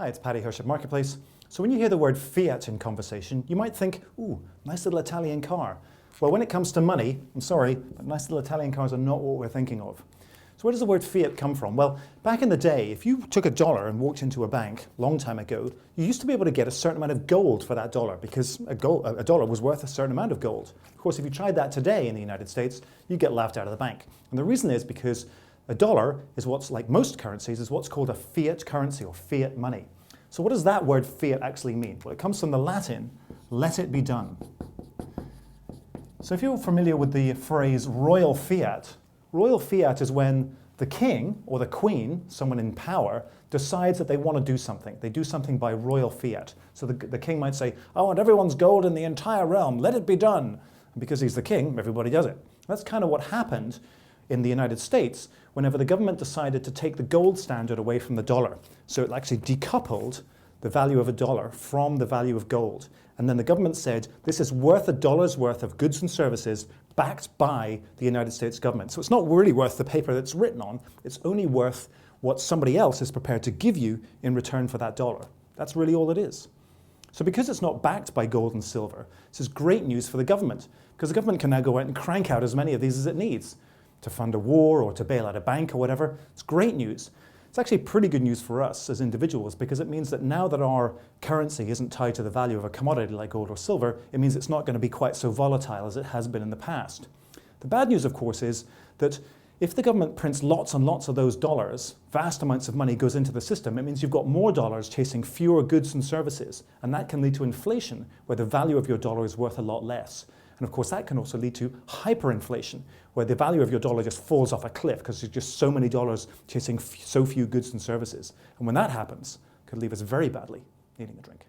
Hi, it's Paddy Hirsch at Marketplace. So when you hear the word fiat in conversation, you might think, ooh, nice little Italian car. Well, when it comes to money, I'm sorry, but nice little Italian cars are not what we're thinking of. So where does the word fiat come from? Well, back in the day, if you took $1 and walked into a bank a long time ago, you used to be able to get a certain amount of gold for that dollar because a dollar was worth a certain amount of gold. Of course, if you tried that today in the United States, you'd get laughed out of the bank. And the reason is because a dollar is what's, like most currencies, is what's called a fiat currency or fiat money. So what does that word fiat actually mean? Well, it comes from the Latin, let it be done. So if you're familiar with the phrase royal fiat is when the king or the queen, someone in power, decides that they want to do something. They do something by royal fiat. So the king might say, I want everyone's gold in the entire realm, let it be done. And because he's the king, everybody does it. That's kind of what happened in the United States whenever the government decided to take the gold standard away from the dollar. So it actually decoupled the value of a dollar from the value of gold. And then the government said, this is worth $1's worth of goods and services backed by the United States government. So it's not really worth the paper that's written on, it's only worth what somebody else is prepared to give you in return for that dollar. That's really all it is. So because it's not backed by gold and silver, this is great news for the government, because the government can now go out and crank out as many of these as it needs to fund a war or to bail out a bank or whatever. It's great news. It's actually pretty good news for us as individuals because it means that now that our currency isn't tied to the value of a commodity like gold or silver, it means it's not going to be quite so volatile as it has been in the past. The bad news, of course, is that if the government prints lots and lots of those dollars, vast amounts of money goes into the system, it means you've got more dollars chasing fewer goods and services, and that can lead to inflation, where the value of your dollar is worth a lot less. And of course, that can also lead to hyperinflation, where the value of your dollar just falls off a cliff because there's just so many dollars chasing so few goods and services. And when that happens, it could leave us very badly needing a drink.